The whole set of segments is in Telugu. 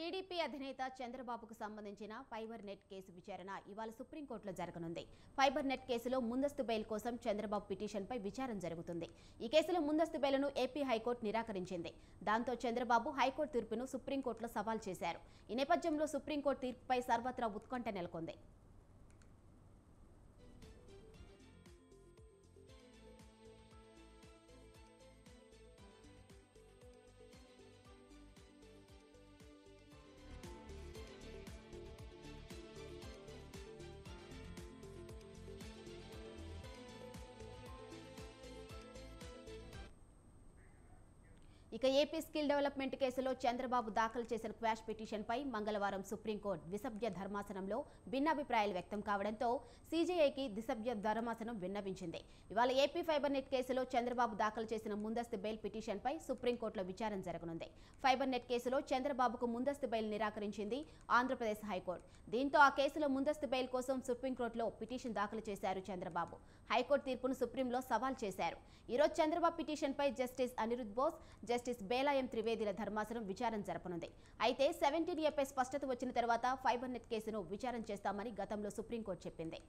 టీడీపీ అధినేత చంద్రబాబుకు సంబంధించిన ఫైబర్ నెట్ కేసు విచారణ ఇవాళ సుప్రీంకోర్టులో జరగనుంది. ఫైబర్ నెట్ కేసులో ముందస్తు బెయిల్ కోసం చంద్రబాబు పిటిషన్పై విచారణ జరుగుతుంది. ఈ కేసులో ముందస్తు బెయిల్ను ఏపీ హైకోర్టు నిరాకరించింది. దాంతో చంద్రబాబు హైకోర్టు తీర్పును సుప్రీంకోర్టులో సవాల్ చేశారు. ఈ నేపథ్యంలో సుప్రీంకోర్టు తీర్పుపై సర్వత్రా ఉత్కంఠ నెలకొంది. ఇక ఏపీ స్కిల్ డెవలప్మెంట్ కేసులో చంద్రబాబు దాఖలు చేసిన క్వాష్ పిటిషన్పై మంగళవారం సుప్రీంకోర్టు ద్విసభ్య ధర్మాసనంలో భిన్నాభిప్రాయాలు వ్యక్తం కావడంతో సీజేఐకి ద్విసభ్య ధర్మాసనం విన్నవించింది. ఇవాళ ఏపీ ఫైబర్ నెట్ కేసులో చంద్రబాబు దాఖలు చేసిన ముందస్తు బెయిల్ పిటిషన్పై సుప్రీంకోర్టులో విచారణ జరగనుంది. ఫైబర్ నెట్ కేసులో చంద్రబాబుకు ముందస్తు బెయిల్ నిరాకరించింది ఆంధ్రప్రదేశ్ హైకోర్టు. దీంతో ఆ కేసులో ముందస్తు బెయిల్ కోసం సుప్రీంకోర్టులో పిటిషన్ దాఖలు చేశారు చంద్రబాబు. హైకోర్టు తీర్పును సుప్రీంలో సవాల్ చేశారు. ఈరోజు చంద్రబాబు పిటిషన్పై జస్టిస్ అనిరుద్ బోస్, జస్టిస్ బేలాయం త్రివేదిల ధర్మాసనం విచారణ జరపనుంది. అయితే 17A స్పష్టత వచ్చిన తర్వాత ఫైబర్ నెట్ కేసును విచారణ చేస్తామని గతంలో సుప్రీంకోర్టు చెప్పింది.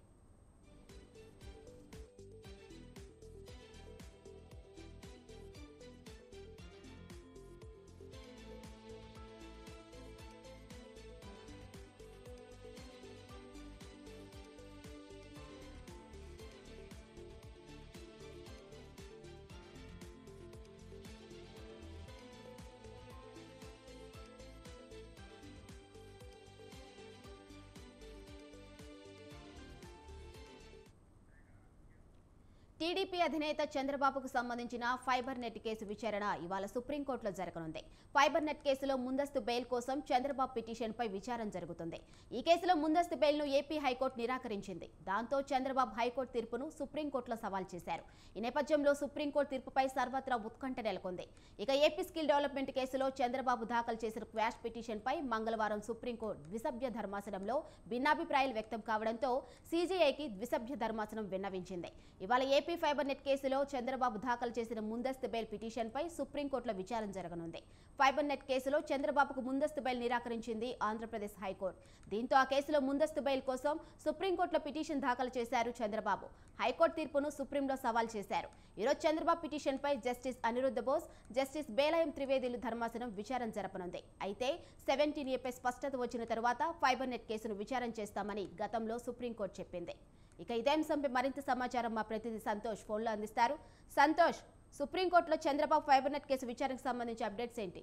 టీడీపీ అధినేత చంద్రబాబుకు సంబంధించిన ఫైబర్ నెట్ కేసు విచారణ ఇవాళ సుప్రీంకోర్టులో జరగనుంది. ఫైబర్ నెట్ కేసులో ముందస్తు బెయిల్ కోసం చంద్రబాబు పిటిషన్పై విచారణ జరుగుతుంది. ఈ కేసులో ముందస్తు బెయిల్ను ఏపీ హైకోర్టు నిరాకరించింది. దాంతో చంద్రబాబు హైకోర్టు తీర్పును సుప్రీంకోర్టులో సవాల్ చేశారు. ఈ నేపథ్యంలో సుప్రీంకోర్టు తీర్పుపై సర్వత్రా ఉత్కంఠ నెలకొంది. ఇక ఏపీ స్కిల్ డెవలప్మెంట్ కేసులో చంద్రబాబు దాఖలు చేసిన క్వాష్ పిటిషన్పై మంగళవారం సుప్రీంకోర్టు ద్విసభ్య ధర్మాసనంలో భిన్నాభిప్రాయాలు వ్యక్తం కావడంతో సీజేఐకి ద్విసభ్య ధర్మాసనం విన్నవించింది. ఇవాళ ఏపీ ఫైబర్ నెట్ కేసులో చంద్రబాబు దాఖలు చేసిన ముందస్తు బెయిల్ పిటిషన్పై సుప్రీంకోర్టులో విచారణ జరగనుంది. ఫైబర్ నెట్ కేసులో చంద్రబాబుకు ముందస్తు బెయిల్ నిరాకరించింది ఆంధ్రప్రదేశ్ హైకోర్టు. దీంతో ఆ కేసులో ముందస్తు బెయిల్ కోసం సుప్రీంకోర్టులో పిటిషన్ దాఖలు చేశారు చంద్రబాబు. హైకోర్టు తీర్పును సుప్రీంలో సవాల్ చేశారు. ఈరోజు చంద్రబాబు పిటిషన్పై జస్టిస్ అనిరుద్ బోస్, జస్టిస్ బేలాయం త్రివేదిలు ధర్మాసనం విచారణ జరపనుంది. అయితే 17A స్పష్టత వచ్చిన తర్వాత ఫైబర్ నెట్ కేసును విచారణ చేస్తామని గతంలో సుప్రీంకోర్టు చెప్పింది. ఇక ఇదే అంశంపై మరింత సమాచారం మా ప్రతినిధి సంతోష్ ఫోన్లో అందిస్తారు. సంతోష్, సుప్రీంకోర్టులో చంద్రబాబు ఫైబర్ నెట్ కేసు విచారణకు సంబంధించి అప్డేట్స్ ఏంటి?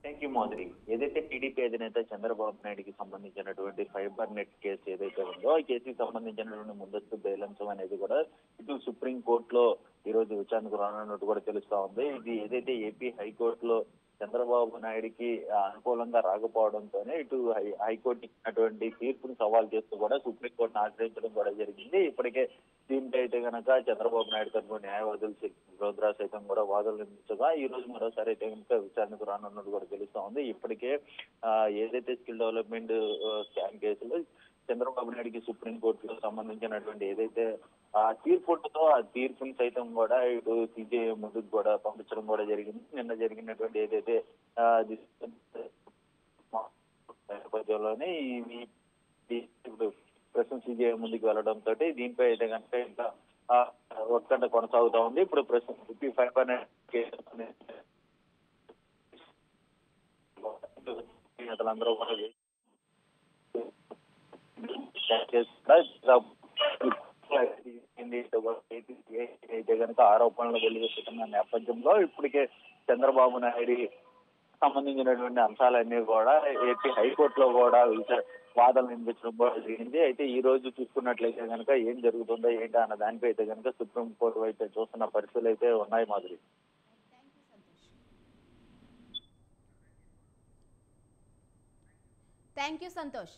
Thank you Madhuri. ఏదైతే టీడీపీ అధినేత చంద్రబాబు నాయుడుకి సంబంధించినటువంటి ఫైబర్ నెట్ కేసు ఏదైతే ఉందో ఈ కేసుకి సంబంధించినటువంటి ముందస్తు బెయిల్ అంశం అనేది కూడా ఇటు సుప్రీం కోర్టులో ఈ రోజు విచారణకు రానున్నట్టు కూడా తెలుస్తా ఉంది. ఇది ఏదైతే ఏపీ హైకోర్టులో చంద్రబాబు నాయుడికి అనుకూలంగా రాకపోవడంతోనే ఇటు హైకోర్టు ఇచ్చినటువంటి తీర్పును సవాల్ చేస్తూ కూడా సుప్రీంకోర్టును ఆశ్రయించడం కూడా జరిగింది. ఇప్పటికే దీంట్లో అయితే కనుక చంద్రబాబు నాయుడు తరఫున న్యాయవాదులు రుద్రా సైతం కూడా వాదనలు వినిపించగా ఈ రోజు మరోసారి అయితే కనుక విచారణకు రానున్నట్టు కూడా తెలుస్తా ఉంది. ఇప్పటికే ఏదైతే స్కిల్ డెవలప్మెంట్ స్కామ్ కేసులో చంద్రబాబు నాయుడికి సుప్రీంకోర్టులో సంబంధించినటువంటి ఏదైతే ఆ తీర్పు ఉంటుందో ఆ తీర్పుని సైతం కూడా ఇటు సిజేఐ ముందుకు కూడా పంపించడం కూడా జరిగింది. నిన్న జరిగినటువంటి ఏదైతే నేపథ్యంలోనే ఇప్పుడు ప్రస్తుతం సిజేఐ ముందుకు వెళ్ళడంతో దీనిపై అయితే కనుక ఇంకా ఉత్కంఠ కొనసాగుతా ఉంది. ఇప్పుడు ప్రస్తుతం ఫైబర్ నెట్ నేతలందరూ కూడా అయితే కనుక ఆరోపణలు వెలువెత్తుతున్న నేపథ్యంలో ఇప్పటికే చంద్రబాబు నాయుడు సంబంధించినటువంటి అంశాలన్నీ కూడా ఏపీ హైకోర్టులో కూడా వాదనలు వినిపించడం కూడా జరిగింది. అయితే ఈ రోజు చూసుకున్నట్లయితే కనుక ఏం జరుగుతుందో ఏంటో అన్న దానిపై అయితే కనుక సుప్రీం కోర్టు అయితే చూస్తున్న పరిస్థితులు అయితే ఉన్నాయి మాధురి. Thank you Santosh.